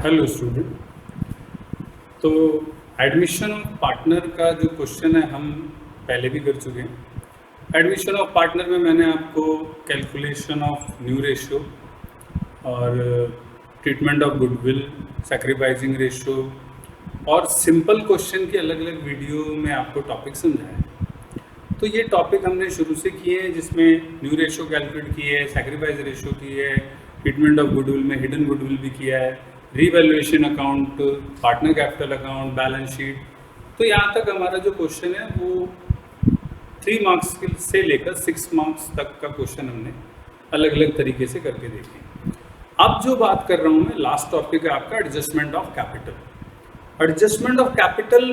Hello student. तो admission of partner का जो क्वेश्चन है हम पहले भी कर चुके हैं। एडमिशन ऑफ पार्टनर में मैंने आपको कैलकुलेशन ऑफ न्यू रेशियो और treatment of goodwill, sacrificing ratio और सिंपल क्वेश्चन के अलग अलग वीडियो में आपको टॉपिक समझाया। तो ये टॉपिक हमने शुरू से किए हैं, जिसमें न्यू रेशियो कैलकुलेट की है, सैक्रिफाइस रेशियो की है, ट्रीटमेंट ऑफ गुडविल में हिडन गुडविल भी किया है, revaluation account, partner capital account, balance sheet. तो यहाँ तक हमारा जो क्वेश्चन है वो 3 मार्क्स से लेकर 6 मार्क्स तक का क्वेश्चन हमने अलग अलग तरीके से करके देखे। अब जो बात कर रहा हूँ मैं, लास्ट टॉपिक है आपका adjustment of capital. Adjustment of capital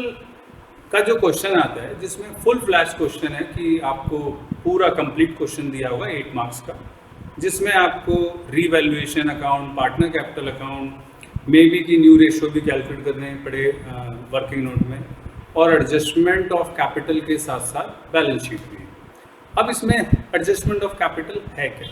का जो क्वेश्चन आता है, जिसमें फुल फ्लैश क्वेश्चन है कि आपको पूरा कंप्लीट क्वेश्चन दिया होगा 8 मार्क्स का, जिसमें आपको revaluation account, partner capital account, may be की न्यू रेशियो भी कैलकुलेट करने पड़े वर्किंग नोट में, और एडजस्टमेंट ऑफ कैपिटल के साथ साथ बैलेंस शीट भी। अब इसमें एडजस्टमेंट ऑफ कैपिटल है क्या?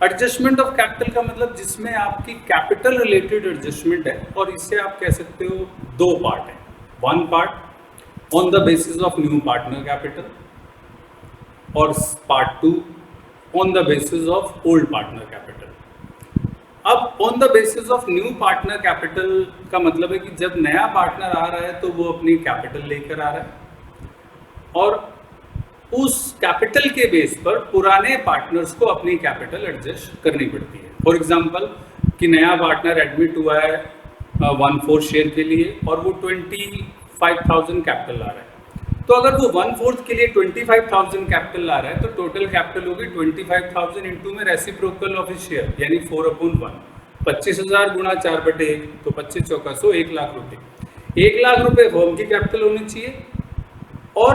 एडजस्टमेंट ऑफ कैपिटल का मतलब जिसमें आपकी कैपिटल रिलेटेड एडजस्टमेंट है, और इससे आप कह सकते हो 2 पार्ट है। 1 part on the basis of new partner capital और part 2 on the basis of old partner capital. अब on the basis of new partner capital का मतलब है कि जब नया पार्टनर आ रहा है तो वो अपनी कैपिटल लेकर आ रहा है, और उस कैपिटल के बेस पर पुराने पार्टनर्स को अपनी कैपिटल एडजस्ट करनी पड़ती है। फॉर एग्जांपल कि नया पार्टनर एडमिट हुआ है 1/4 शेयर के लिए और वो 25,000 कैपिटल ला रहा है। तो अगर वो 1/4 के लिए 25,000 कैपिटल ला रहा है तो टोटल कैपिटल होगी 25,000 इंटू में रेसिप्रोकल ऑफ हिज शेयर, यानी 4/1। 25,000 गुणा 4/1 तो 25 चौका 100, 1 लाख रुपए। 1 लाख रुपए फर्म की कैपिटल होनी चाहिए, और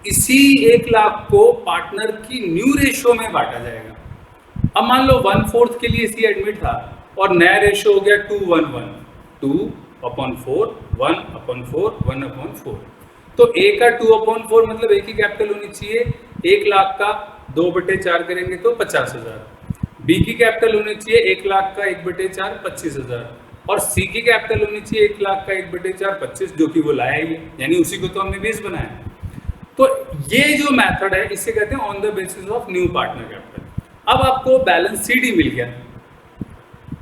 इसी 1 लाख को पार्टनर की न्यू रेशियो में बांटा जाएगा। अब मान लो 1/4 के लिए सी एडमिट था और नया रेशियो हो गया 2:1:1, 2/4, 1/4, 1/4। तो ए का 2/4 मतलब ए की कैपिटल होनी चाहिए 1 लाख का 2/4 करेंगे तो 50,000। बी की कैपिटल होनी चाहिए 1 लाख का 1/4 25,000, और सी की कैपिटल होनी चाहिए 1 लाख का 1/4 25, जो कि वो लाया ही है, यानी उसी को तो हमने बेस बनाया। तो ये जो मेथड है इसे कहते हैं on the basis of new partner capital. अब आपको बैलेंस सीडी मिल गया,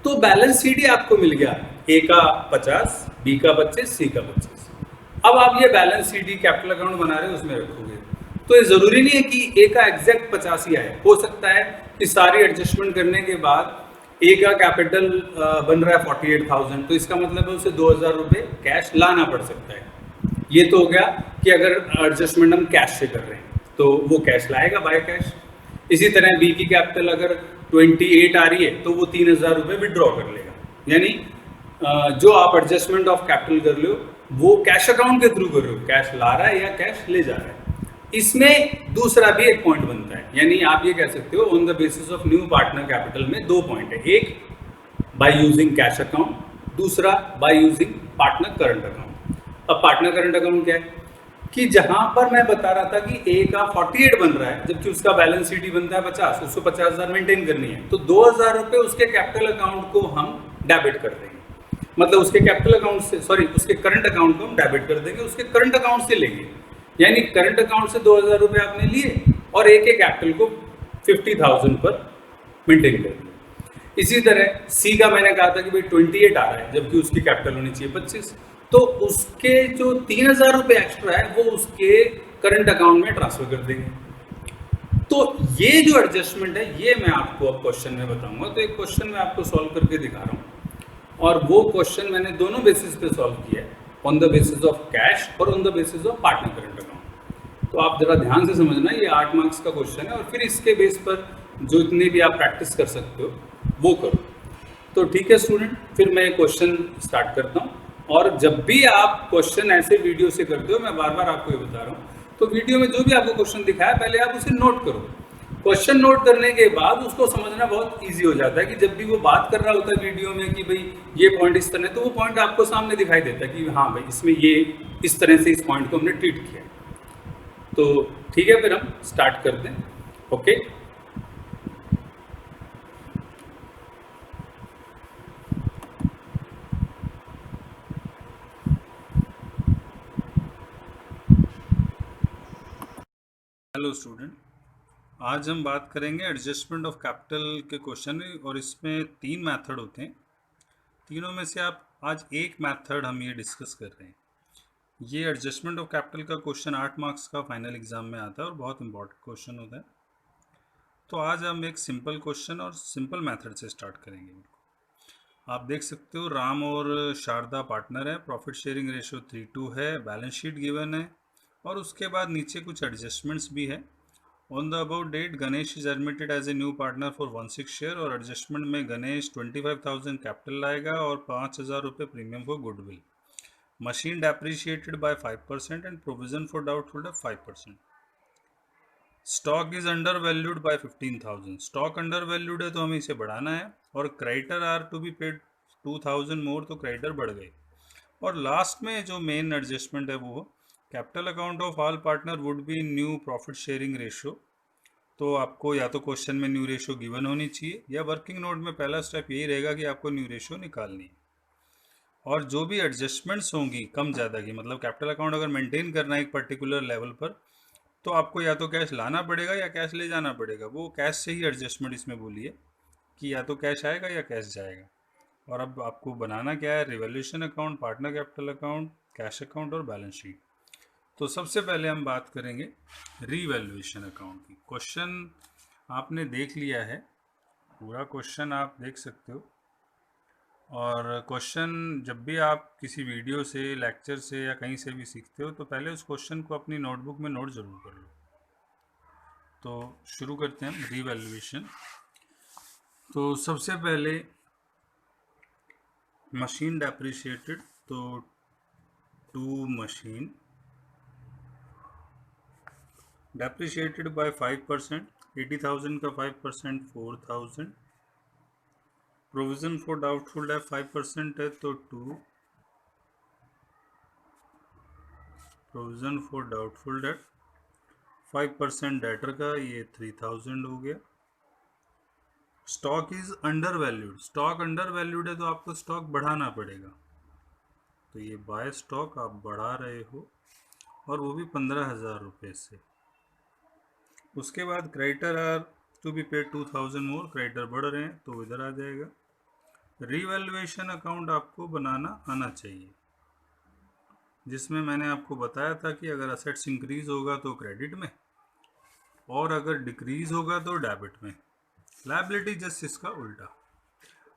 तो बैलेंस सीडी आपको मिल गया ए का 50, बी का 25, सी का 25। अब आप ये बैलेंस सीडी कैपिटल अकाउंट बना रहे हो, उसमें रखोगे। तो ये जरूरी नहीं है कि ए का एग्जैक्ट 50 ही आए, हो सकता है कि सारी एडजस्टमेंट करने के बाद ए का कैपिटल बन रहा है 48,000, तो इसका मतलब है उसे 2,000 रुपये कैश लाना पड़ सकता है। ये तो हो गया कि अगर एडजस्टमेंट हम कैश से कर रहे हैं तो वो कैश लाएगा बाय कैश। इसी तरह बी की कैपिटल अगर 28 आ रही है तो वो 3,000 रुपये विड्रॉ कर लेगा, यानी जो आप एडजस्टमेंट ऑफ कैपिटल कर लो वो कैश अकाउंट के थ्रू कर रहे हो, कैश ला रहा है या कैश ले जा रहा है। इसमें दूसरा भी एक पॉइंट बनता है, यानी आप ये कह सकते हो on the basis of new partner capital में 2 पॉइंट है, एक बाय यूजिंग कैश अकाउंट, दूसरा by using partner current account. अब पार्टनर करंट अकाउंट क्या है कि जहां पर मैं बता रहा था कि ए का 48 बन रहा है जबकि उसका बैलेंस सीडी बनता है 50, उसको 50,000 मेंटेन करनी है, तो 2,000 रुपये उसके कैपिटल अकाउंट को हम डेबिट कर देंगे, मतलब उसके कैपिटल अकाउंट से, सॉरी उसके करंट अकाउंट को हम डेबिट कर देंगे, उसके करंट अकाउंट से लेंगे। यानी करंट अकाउंट से 2,000 रुपये आपने लिए और एक एक कैपिटल को 50,000 पर मेंटेन कर दिया। इसी तरह सी का मैंने कहा था कि भाई 28 आ रहा है जबकि उसकी कैपिटल होनी चाहिए 25, तो उसके जो 3,000 रुपये एक्स्ट्रा है वो उसके करंट अकाउंट में ट्रांसफर कर देंगे। तो ये जो एडजस्टमेंट है ये मैं आपको अब क्वेश्चन में बताऊंगा। तो एक क्वेश्चन मैं आपको सॉल्व करके दिखा रहा हूँ, और वो क्वेश्चन मैंने दोनों बेसिस पे सॉल्व किया है, on the basis of cash और on the basis of partner current account. तो आप जरा ध्यान से समझना, ये 8 मार्क्स का क्वेश्चन है, और फिर इसके बेस पर जो इतने भी आप प्रैक्टिस कर सकते हो वो करो। तो ठीक है स्टूडेंट, फिर मैं क्वेश्चन स्टार्ट करता हूँ, और जब भी आप क्वेश्चन ऐसे वीडियो से करते हो, मैं बार बार आपको ये बता रहा हूँ, तो वीडियो में जो भी आपको क्वेश्चन दिखाया पहले आप उसे नोट करो। क्वेश्चन नोट करने के बाद उसको समझना बहुत इजी हो जाता है कि जब भी वो बात कर रहा होता है वीडियो में कि भाई ये पॉइंट इस तरह, तो वो पॉइंट आपको सामने दिखाई देता है कि हाँ भाई इसमें ये इस तरह से इस पॉइंट को हमने ट्रीट किया। तो ठीक है, फिर हम स्टार्ट करते हैं। ओके, हेलो स्टूडेंट, आज हम बात करेंगे एडजस्टमेंट ऑफ कैपिटल के क्वेश्चन और इसमें 3 मेथड होते हैं। तीनों में से आप आज एक मेथड हम ये डिस्कस कर रहे हैं। ये एडजस्टमेंट ऑफ कैपिटल का क्वेश्चन 8 मार्क्स का फाइनल एग्जाम में आता है और बहुत इंपॉर्टेंट क्वेश्चन होता है। तो आज हम एक सिंपल क्वेश्चन और सिंपल मेथड से स्टार्ट करेंगे। आप देख सकते हो राम और शारदा पार्टनर है, प्रॉफिट शेयरिंग रेशियो 3:2 है, बैलेंस शीट गिवन है और उसके बाद नीचे कुछ एडजस्टमेंट्स भी है। On the above date Ganesh is admitted as a new partner for 16 share और एडजस्टमेंट में गणेश 25,000 कैपिटल लाएगा और 5,000 रुपये premium for goodwill. Machine depreciated by 5% and provision for doubtful debt 5%। Stock is undervalued by 15,000। Stock undervalued है तो हमें इसे बढ़ाना है और creditor are to be paid 2,000 more, तो क्रेडिटर बढ़ गए। और लास्ट में जो मेन एडजस्टमेंट है वो capital account of all partner would be new profit sharing ratio. तो आपको या तो क्वेश्चन में न्यू रेशियो गिवन होनी चाहिए या वर्किंग नोट में पहला स्टेप यही रहेगा कि आपको न्यू रेशियो निकालनी है। और जो भी एडजस्टमेंट्स होंगी कम ज़्यादा की, मतलब कैपिटल अकाउंट अगर मेंटेन करना है एक पर्टिकुलर लेवल पर, तो आपको या तो कैश लाना पड़ेगा या कैश ले जाना पड़ेगा। वो कैश से ही एडजस्टमेंट इसमें बोली है कि या तो कैश आएगा या कैश जाएगा। और अब आपको बनाना क्या है, revaluation account, partner capital account, cash account और बैलेंस शीट। तो सबसे पहले हम बात करेंगे रीवैल्यूएशन अकाउंट की। क्वेश्चन आपने देख लिया है, पूरा क्वेश्चन आप देख सकते हो। और क्वेश्चन जब भी आप किसी वीडियो से, लेक्चर से या कहीं से भी सीखते हो तो पहले उस क्वेश्चन को अपनी नोटबुक में नोट जरूर कर लो। तो शुरू करते हैं रीवैल्यूएशन। तो सबसे पहले मशीन डेप्रिशिएटेड, तो टू मशीन डेप्रिशिएटेड बाय 5%, 80,000 का 5% 4,000। प्रोविजन फॉर डाउटफुल डेट 5% है तो 2। Provision for doubtful debt 5% debtor का, ये 3,000 हो गया। Stock is under valued, stock undervalued है तो आपको स्टॉक बढ़ाना पड़ेगा। तो ये बाय स्टॉक आप बढ़ा रहे हो और वो भी 15,000 रुपये से। उसके बाद creditor are to be paid 2,000 more, creditor बढ़ रहे हैं तो इधर आ जाएगा। रीवैल्यूएशन अकाउंट आपको बनाना आना चाहिए, जिसमें मैंने आपको बताया था कि अगर असेट्स इंक्रीज होगा तो क्रेडिट में और अगर डिक्रीज होगा तो डेबिट में। लायबिलिटी जस्ट इसका उल्टा।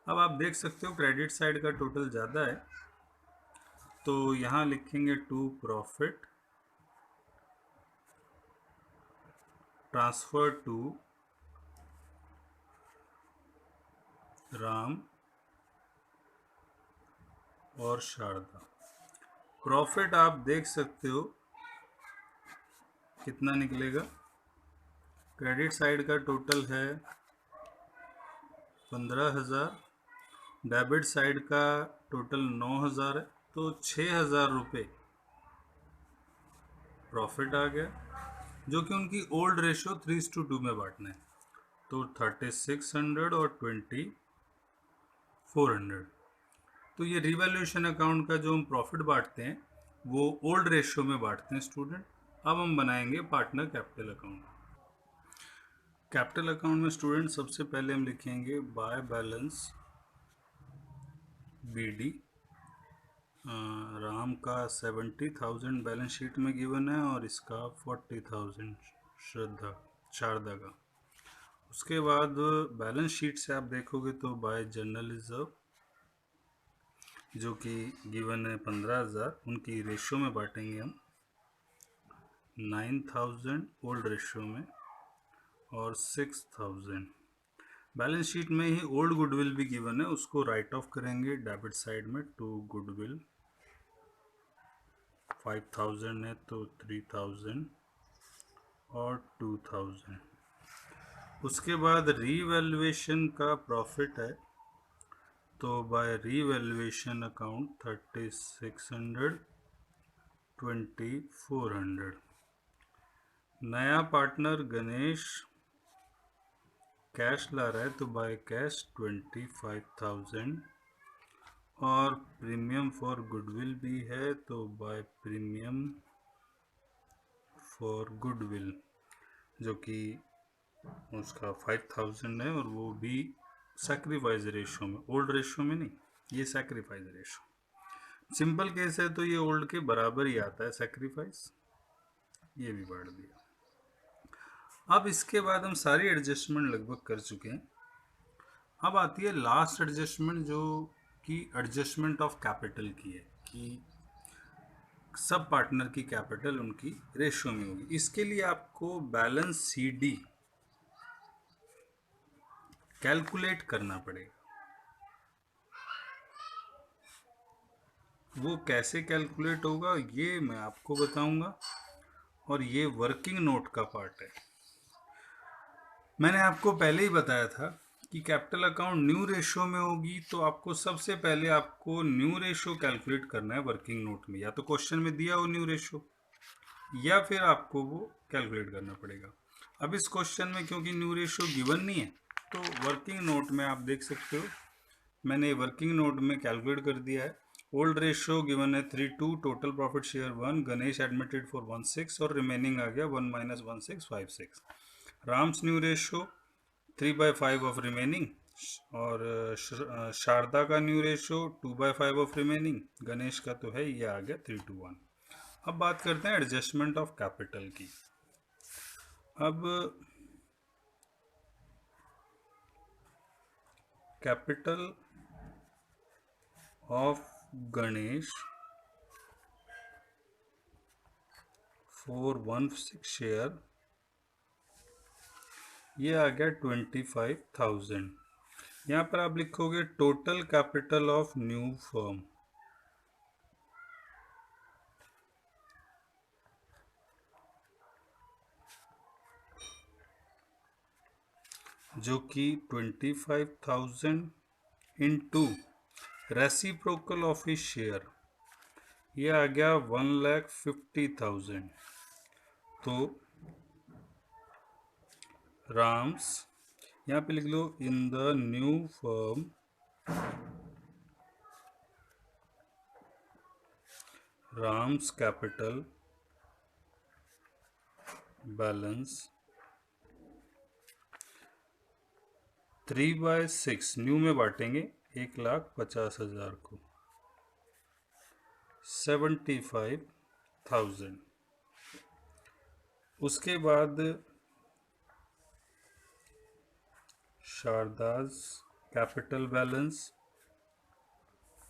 अब आप देख सकते हो क्रेडिट साइड का टोटल ज़्यादा है तो यहाँ लिखेंगे to profit transfer to Ram और शारदा। प्रॉफिट आप देख सकते हो कितना निकलेगा। क्रेडिट साइड का टोटल है 15,000, डेबिट साइड का टोटल 9,000 है, तो 6,000 रुपये प्रॉफिट आ गया, जो कि उनकी ओल्ड रेशियो 3:2 में बांटना है। तो 3,600 और 2,400। तो ये रिवैल्यूएशन अकाउंट का जो हम प्रॉफिट बांटते हैं वो ओल्ड रेशियो में बांटते हैं स्टूडेंट। अब हम बनाएंगे partner capital account. Capital account में स्टूडेंट सबसे पहले हम लिखेंगे बाय बैलेंस बीडी। राम का 70,000 बैलेंस शीट में गिवन है और इसका 40,000 शारदा का। उसके बाद बैलेंस शीट से आप देखोगे तो बाय जनरल रिजर्व, जो कि गिवन है 15,000, उनकी रेशियो में बांटेंगे हम 9,000 ओल्ड रेशियो में और 6,000। बैलेंस शीट में ही ओल्ड गुडविल भी गिवन है, उसको राइट ऑफ करेंगे डेबिट साइड में। टू गुडविल 5,000 है तो 3,000 और 2,000। उसके बाद रीवैल्यूएशन का प्रॉफिट है तो बाय रीवैल्यूएशन अकाउंट 3,600 2,400। नया पार्टनर गणेश कैश ला रहा है तो बाय कैश 25,000 और प्रीमियम फॉर गुडविल भी है तो बाय प्रीमियम फॉर गुडविल जो कि उसका 5000 है, और वो भी सैक्रिफाइस रेशो में, ओल्ड रेशो में नहीं, ये सैक्रिफाइस रेशो। सिंपल केस है तो ये ओल्ड के बराबर ही आता है सैक्रिफाइस, ये भी बढ़ दिया। अब इसके बाद हम सारी एडजस्टमेंट लगभग कर चुके हैं। अब आती है लास्ट एडजस्टमेंट, जो कि एडजस्टमेंट ऑफ कैपिटल की है, कि सब पार्टनर की कैपिटल उनकी रेशियो में होगी। इसके लिए आपको बैलेंस सीडी कैलकुलेट करना पड़ेगा। वो कैसे कैलकुलेट होगा ये मैं आपको बताऊंगा, और ये वर्किंग नोट का पार्ट है। मैंने आपको पहले ही बताया था कि कैपिटल अकाउंट न्यू रेशो में होगी, तो आपको सबसे पहले आपको न्यू रेशो कैलकुलेट करना है वर्किंग नोट में, या तो क्वेश्चन में दिया हो न्यू रेशो, या फिर आपको वो कैलकुलेट करना पड़ेगा। अब इस क्वेश्चन में क्योंकि न्यू रेशो गिवन नहीं है, तो वर्किंग नोट में आप देख सकते हो, मैंने वर्किंग नोट में कैलकुलेट कर दिया है। ओल्ड रेशो गिवन है 3:2, total profit share 1, Ganesh admitted for 16, और रिमेनिंग आ गया 1 - 1656। Ram's new ratio 3/5 of remaining, और शारदा का new ratio 2/5 of remaining, Ganesh का तो है, ये आ गया 3:1। अब बात करते हैं एडजस्टमेंट ऑफ कैपिटल की। अब capital of Ganesh for 16 share, ये आ गया 25,000। यहाँ पर आप लिखोगे total capital of new firm, जो कि 25,000 into reciprocal of his share, ये आ गया 1,50,000। तो राम्स, यहाँ पे लिख लो in the new firm Ram's capital balance 3/6, new में बांटेंगे 1,50,000 को, 75,000। उसके बाद शारदाज कैपिटल बैलेंस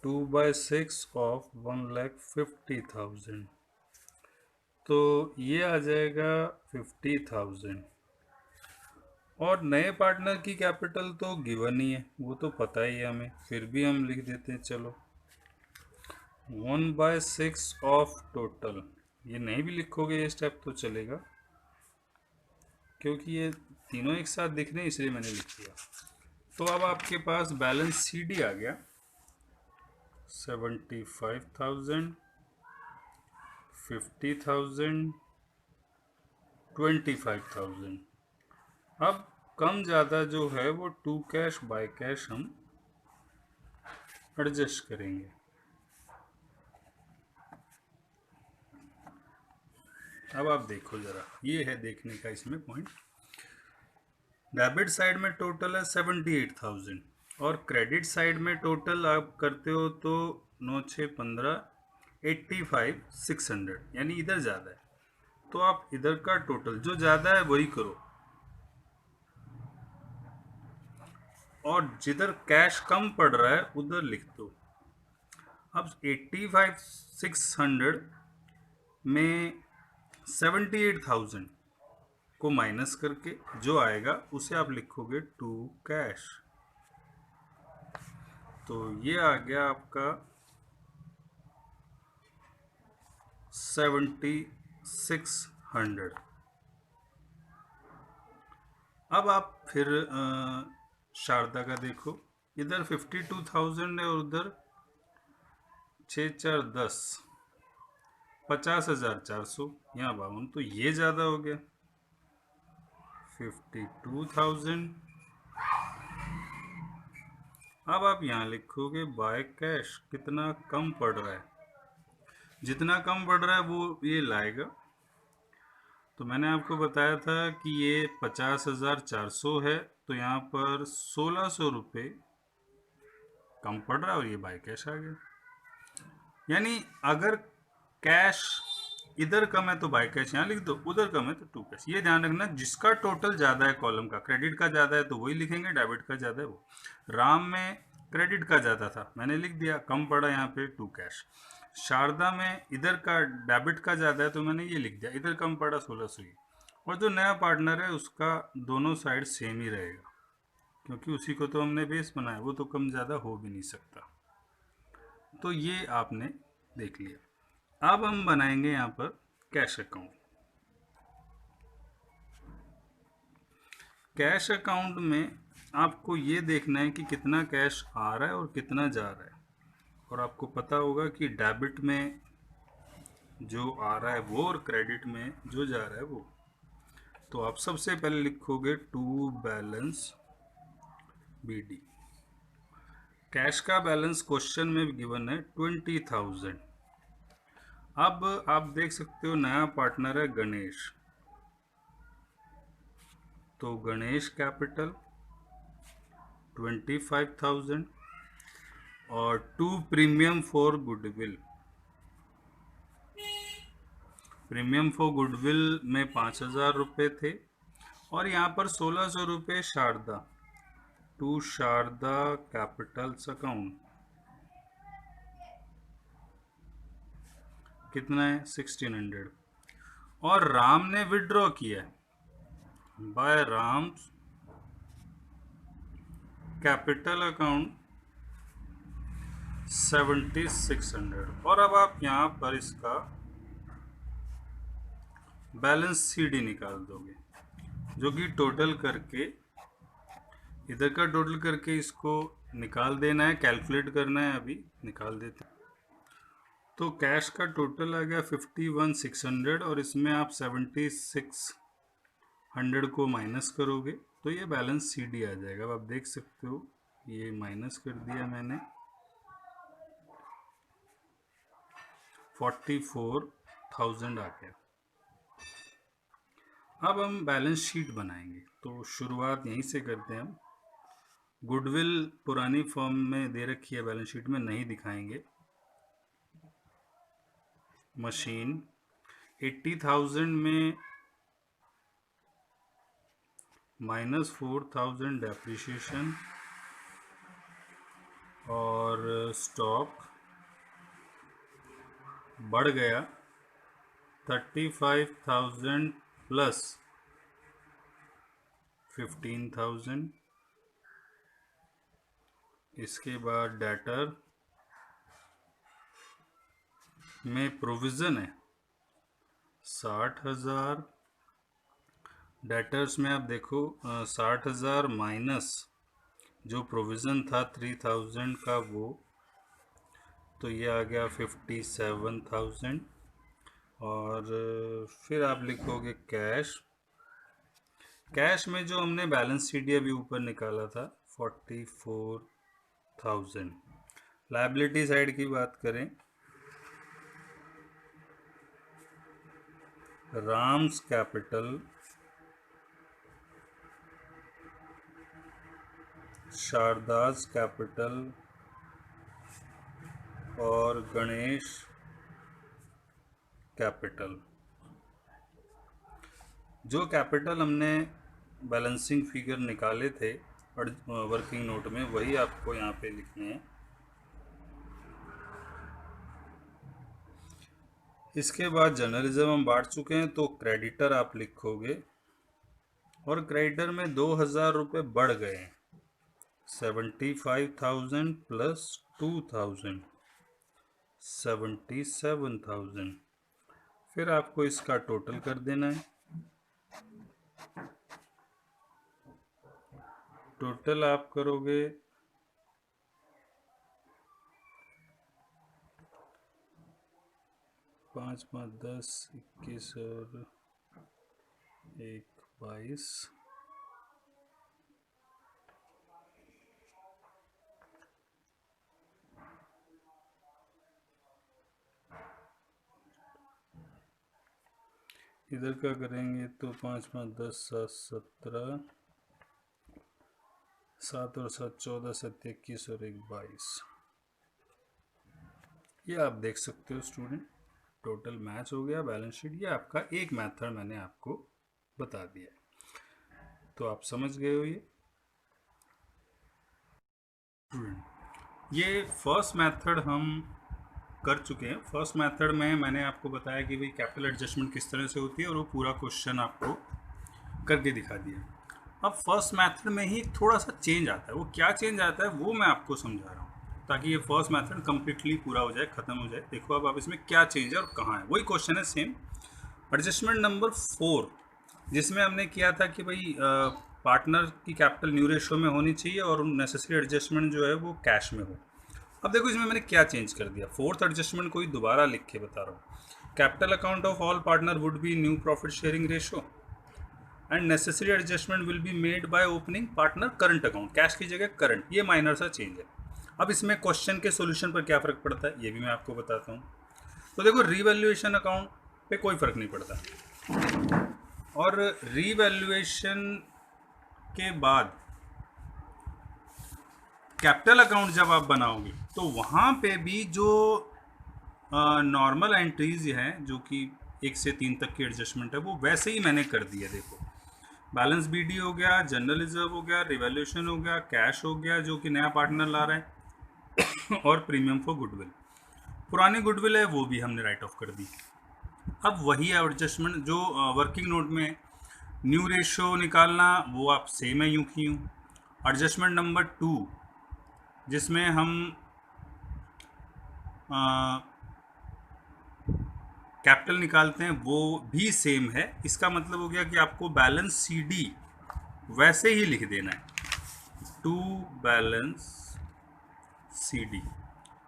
2/6 ऑफ 1,50,000, तो ये आ जाएगा 50,000। और नए पार्टनर की कैपिटल तो गिवन ही है, वो तो पता ही है हमें, फिर भी हम लिख देते हैं। चलो 1/6 ऑफ टोटल, ये नहीं भी लिखोगे ये स्टेप तो चलेगा, क्योंकि ये तीनों एक साथ दिख रहे हैं इसलिए मैंने लिख दिया। तो अब आपके पास बैलेंस सीडी आ गया 75,000, 50,000, 25,000। अब कम ज़्यादा जो है वो टू कैश बाय कैश हम एडजस्ट करेंगे। अब आप देखो ज़रा, ये है देखने का इसमें पॉइंट। डेबिट साइड में टोटल है 78,000, और क्रेडिट साइड में टोटल आप करते हो तो 9 6 15 85,600, यानी इधर ज़्यादा है, तो आप इधर का टोटल जो ज़्यादा है वही करो, और जिधर कैश कम पड़ रहा है उधर लिख दो। अब 85,600 में 78,000 को माइनस करके जो आएगा उसे आप लिखोगे टू कैश, तो ये आ गया आपका 7600। अब आप फिर शारदा का देखो, इधर 52,000 है और उधर 6 4 10, 50,400, यहाँ 52, तो ये ज़्यादा हो गया 52,000। अब आप यहाँ लिखोगे बाय कैश, कितना कम पड़ रहा है, जितना कम पड़ रहा है वो ये लाएगा, तो मैंने आपको बताया था कि ये 50,400 है, तो यहाँ पर 1,600 रुपये कम पड़ रहा है और ये बाय कैश आ गया। यानी अगर कैश इधर कम है तो बाय कैश यहाँ लिख दो, उधर कम है तो टू कैश। ये ध्यान रखना, जिसका टोटल ज़्यादा है कॉलम का, क्रेडिट का ज़्यादा है तो वही लिखेंगे, डेबिट का ज़्यादा है वो। राम में क्रेडिट का ज़्यादा था, मैंने लिख दिया, कम पड़ा यहाँ पे टू कैश। शारदा में इधर का डेबिट का ज़्यादा है तो मैंने ये लिख दिया, इधर कम पड़ा 1,600 ही। और जो नया पार्टनर है उसका दोनों साइड सेम ही रहेगा, क्योंकि उसी को तो हमने बेस बनाया, वो तो कम ज़्यादा हो भी नहीं सकता। तो ये आपने देख लिया। अब हम बनाएंगे यहाँ पर कैश अकाउंट। कैश अकाउंट में आपको ये देखना है कि कितना कैश आ रहा है और कितना जा रहा है। और आपको पता होगा कि डेबिट में जो आ रहा है वो और क्रेडिट में जो जा रहा है वो। तो आप सबसे पहले लिखोगे टू बैलेंस BD। कैश का बैलेंस क्वेश्चन में गिवन है 20,000। अब आप देख सकते हो नया पार्टनर है गणेश, तो गणेश कैपिटल 25,000 और to premium for goodwill. Premium for goodwill में 5,000 रुपये थे और यहाँ पर 1,600 रुपये Sharda, to Sharda capitals account. कितना है 1,600। और राम ने विड्रॉ किया है बाय राम्स कैपिटल अकाउंट 7,600। और अब आप यहाँ पर इसका बैलेंस CD निकाल दोगे, जो कि टोटल करके इधर का टोटल करके इसको निकाल देना है, कैलकुलेट करना है, अभी निकाल देते हैं। तो कैश का टोटल आ गया 51,600 और इसमें आप 7,600 को माइनस करोगे तो ये बैलेंस CD आ जाएगा। अब आप देख सकते हो ये माइनस कर दिया मैंने, 44,000 आ गया। अब हम बैलेंस शीट बनाएंगे, तो शुरुआत यहीं से करते हैं हम। गुडविल पुरानी फॉर्म में दे रखी है, बैलेंस शीट में नहीं दिखाएंगे। मशीन 80,000 में -4,000 डेप्रिसिएशन और स्टॉक बढ़ गया 35,000 प्लस 15,000। इसके बाद डेटर में प्रोविज़न है 60,000। डेटर्स में आप देखो 60,000 माइनस जो प्रोविज़न था 3,000 का वो, तो ये आ गया 57,000। और फिर आप लिखोगे कैश। कैश में जो हमने बैलेंस शीट अभी ऊपर निकाला था 44,000। लायबिलिटी साइड की बात करें, राम्स कैपिटल, शारदास कैपिटल और गणेश कैपिटल। जो कैपिटल हमने बैलेंसिंग फिगर निकाले थे वर्किंग नोट में, वही आपको यहाँ पे लिखने हैं। इसके बाद जर्नलिज्म हम बांट चुके हैं, तो क्रेडिटर आप लिखोगे और क्रेडिटर में 2,000 रुपये बढ़ गए हैं, 75,000 प्लस 2,000 77,000। फिर आपको इसका टोटल कर देना है। टोटल आप करोगे 5, 5, 10, 21 और 1, 22। इधर का करेंगे तो 5 5 10 7 17, 7 और 7 14, 7 21 और 1 22। ये आप देख सकते हो स्टूडेंट, टोटल मैच हो गया बैलेंस शीट। ये आपका एक मेथड मैंने आपको बता दिया, तो आप समझ गए हो। ये फर्स्ट मेथड हम कर चुके हैं। फर्स्ट मेथड में मैंने आपको बताया कि भाई कैपिटल एडजस्टमेंट किस तरह से होती है, और वो पूरा क्वेश्चन आपको करके दिखा दिया। अब फर्स्ट मेथड में ही थोड़ा सा चेंज आता है। वो क्या चेंज आता है वो मैं आपको समझा रहा हूँ, ताकि ये फर्स्ट मेथड कम्प्लीटली पूरा हो जाए, ख़त्म हो जाए। देखो अब आप इसमें क्या चेंज है और कहाँ है। वही क्वेश्चन है सेम। एडजस्टमेंट नंबर 4, जिसमें हमने किया था कि भाई पार्टनर की कैपिटल न्यू रेशो में होनी चाहिए और नेसेसरी एडजस्टमेंट जो है वो कैश में हो। अब देखो इसमें मैंने क्या चेंज कर दिया। फोर्थ एडजस्टमेंट को ही दोबारा लिख के बता रहा हूँ। Capital account of all partner would be new profit sharing ratio and necessary adjustment will be made by opening partner current account, cash की जगह करंट। ये माइनर सा चेंज है। अब इसमें क्वेश्चन के सॉल्यूशन पर क्या फ़र्क पड़ता है ये भी मैं आपको बताता हूँ। तो देखो रीवैल्यूएशन अकाउंट पे कोई फ़र्क नहीं पड़ता, और रीवैल्यूएशन के बाद कैपिटल अकाउंट जब आप बनाओगे तो वहाँ पे भी जो नॉर्मल एंट्रीज हैं, जो कि 1 से 3 तक की एडजस्टमेंट है, वो वैसे ही मैंने कर दिया। देखो बैलेंस बीडी हो गया, जनरल रिजर्व हो गया, रिवैल्यूएशन हो गया, कैश हो गया जो कि नया पार्टनर ला रहा है, और प्रीमियम फॉर गुडविल। पुरानी गुडविल है वो भी हमने राइट ऑफ कर दी। अब वही एडजस्टमेंट जो वर्किंग नोट में न्यू रेशो निकालना, वो आप सेम है यूँ की यूँ। एडजस्टमेंट नंबर 2 जिसमें हम कैपिटल निकालते हैं, वो भी सेम है। इसका मतलब हो गया कि आपको बैलेंस सीडी वैसे ही लिख देना है। To balance CD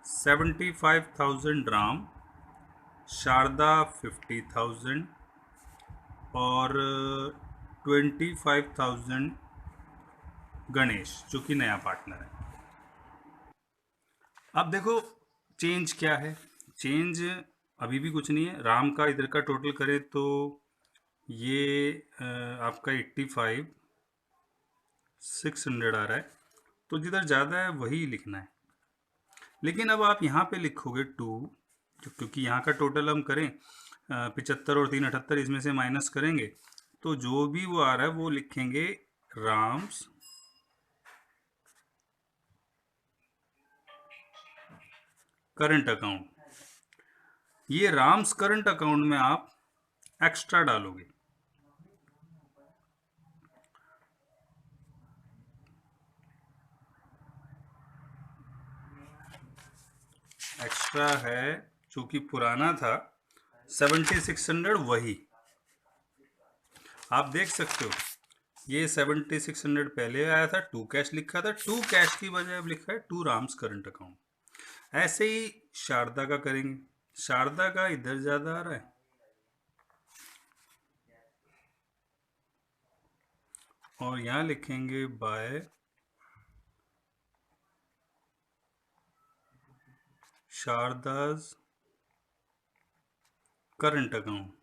75,000 Ram, Sharda 50,000 और 25,000 गणेश जो कि नया पार्टनर है। अब देखो चेंज क्या है। चेंज अभी भी कुछ नहीं है। राम का इधर का टोटल करें तो ये आपका 85,600 आ रहा है, तो जिधर ज़्यादा है वही लिखना है। लेकिन अब आप यहाँ पे लिखोगे 2, क्योंकि यहाँ का टोटल हम करें 75 और 3 78, इसमें से माइनस करेंगे तो जो भी वो आ रहा है वो लिखेंगे राम्स करंट अकाउंट। ये राम्स करंट अकाउंट में आप एक्स्ट्रा डालोगे। एक्स्ट्रा है जो कि पुराना था 7600, वही आप देख सकते हो। ये 7600 पहले आया था, 2 कैश लिखा था, 2 कैश की बजाय अब लिखा है 2 राम्स करंट अकाउंट। ऐसे ही शारदा का करेंगे। शारदा का इधर ज़्यादा आ रहा है, और यहाँ लिखेंगे बाय शारदाज करंट अकाउंट,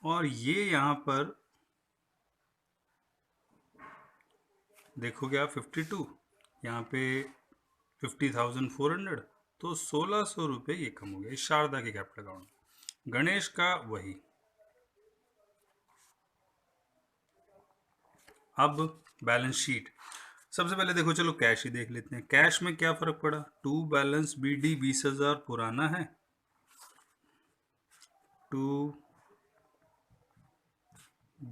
और ये यहाँ पर देखोगे आप 52, यहाँ पे 50,400, तो 1,600 रुपये ये कम हो गया इस शारदा के कैपिटल अकाउंट। गणेश का वही। अब बैलेंस शीट सबसे पहले देखो, चलो कैश ही देख लेते हैं। कैश में क्या फर्क पड़ा। 2 बैलेंस बीडी 20,000 पुराना है, 2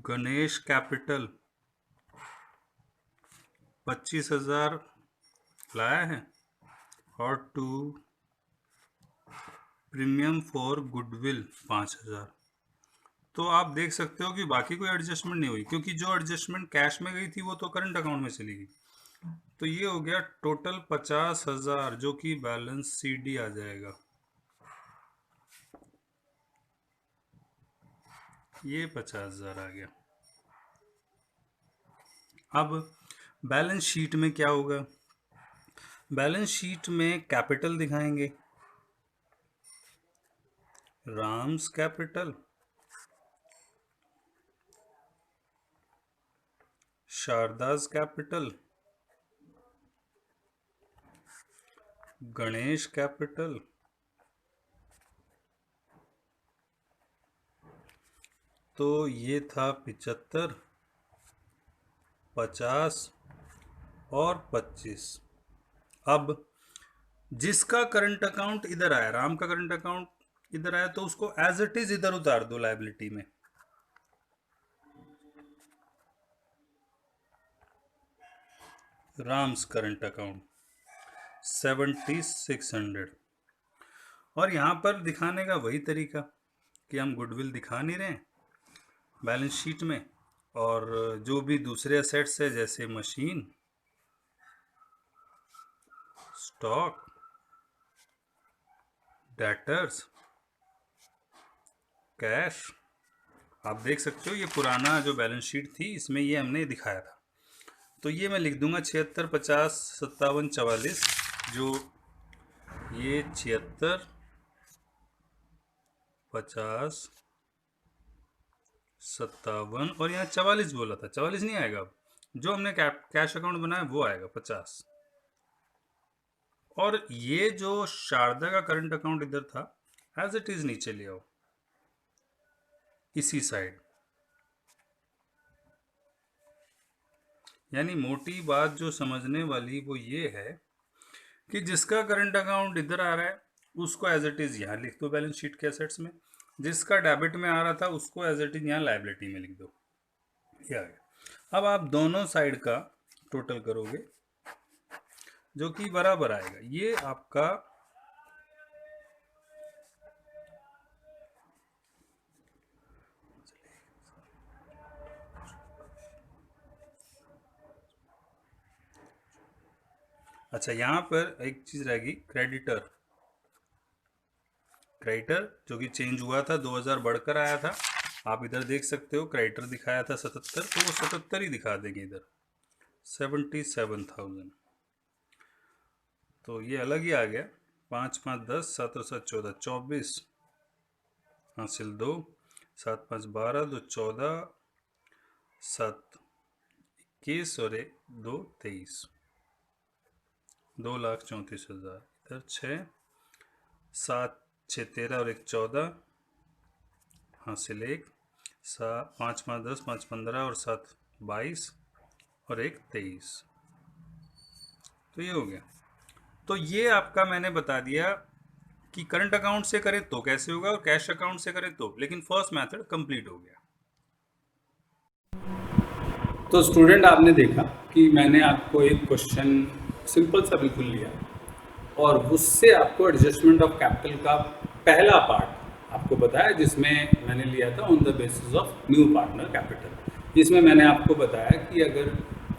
गणेश कैपिटल 25,000 लाया है, और 2 प्रीमियम फॉर गुडविल 5,000। तो आप देख सकते हो कि बाकी कोई एडजस्टमेंट नहीं हुई, क्योंकि जो एडजस्टमेंट कैश में गई थी वो तो करंट अकाउंट में चली गई। तो ये हो गया टोटल 50,000 जो कि बैलेंस सीडी आ जाएगा। ये 50,000 आ गया। अब बैलेंस शीट में क्या होगा। बैलेंस शीट में कैपिटल दिखाएंगे, Ram's capital Sharda's capital, Ganesh capital, तो ये था 75, 50 और 25। अब जिसका करंट अकाउंट इधर आया, राम का करंट अकाउंट इधर आया, तो उसको एज इट इज इधर उतार दो लायबिलिटी में। Ram's current account 7600। और यहाँ पर दिखाने का वही तरीका कि हम गुडविल दिखा नहीं रहे बैलेंस शीट में, और जो भी दूसरे असेट्स है जैसे मशीन, स्टॉक, डेटर्स, कैश, आप देख सकते हो ये पुराना जो बैलेंस शीट थी इसमें ये हमने दिखाया था। तो ये मैं लिख दूंगा 76, 50, 57, 44, जो ये 76, 50, 57 और यहाँ 44 बोला था, 44 नहीं आएगा। अब जो हमने कैश अकाउंट बनाया वो आएगा 50। और ये जो शारदा का करंट अकाउंट इधर था एज इट इज नीचे ले आओ इसी साइड। यानी मोटी बात जो समझने वाली वो ये है कि जिसका करंट अकाउंट इधर आ रहा है उसको एज इट इज यहाँ लिख दो बैलेंस शीट के एसेट्स में, जिसका डेबिट में आ रहा था उसको एज इट इज यहाँ लायबिलिटी में लिख दो। ये आ गया। अब आप दोनों साइड का टोटल करोगे जो कि बराबर आएगा। ये आपका अच्छा, यहाँ पर एक चीज रहेगी, क्रेडिटर जो कि चेंज हुआ था, 2000 बढ़कर आया था। आप इधर देख सकते हो क्रेडिटर दिखाया था 77, तो वो 77 ही दिखा देंगे इधर 77,000। तो ये अलग ही आ गया। 5, 5, 10, 7 और 7, 14, 24 हासिल 2, 7, 5, 12, 2, 14, 7, 21 और 1, 2, 23, 2,34,000। इधर 6, 7, 6, 13 और 1, 14 हासिल 1, 5, 5, 10, 5, 15 और 7, 22 और 1, 23। तो ये हो गया। तो ये आपका मैंने बता दिया कि करंट अकाउंट से करें तो कैसे होगा और कैश अकाउंट से करें तो, लेकिन फर्स्ट मेथड कंप्लीट हो गया। तो स्टूडेंट आपने देखा कि मैंने आपको एक क्वेश्चन सिंपल सा बिल्कुल लिया और उससे आपको एडजस्टमेंट ऑफ कैपिटल का पहला पार्ट आपको बताया, जिसमें मैंने लिया था on the basis of new partner capital. जिसमें मैंने आपको बताया कि अगर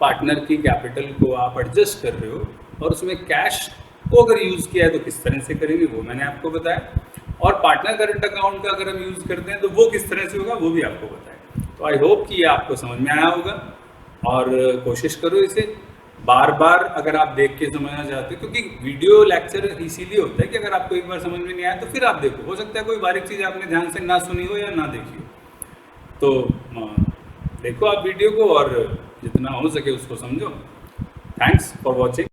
पार्टनर की कैपिटल को आप एडजस्ट कर रहे हो और उसमें कैश को अगर यूज़ किया है तो किस तरह से करेंगे वो मैंने आपको बताया, और पार्टनर करंट अकाउंट का अगर हम यूज़ करते हैं तो वो किस तरह से होगा वो भी आपको बताया। तो आई होप कि ये आपको समझ में आया होगा, और कोशिश करो इसे बार बार अगर आप देख के समझना चाहते हो, क्योंकि वीडियो लेक्चर इसीलिए होता है कि अगर आपको एक बार समझ में नहीं आया तो फिर आप देखो, हो सकता है कोई बारीक चीज़ आपने ध्यान से ना सुनी हो या ना देखी हो। तो देखो आप वीडियो को और जितना हो सके उसको समझो। Thanks for watching.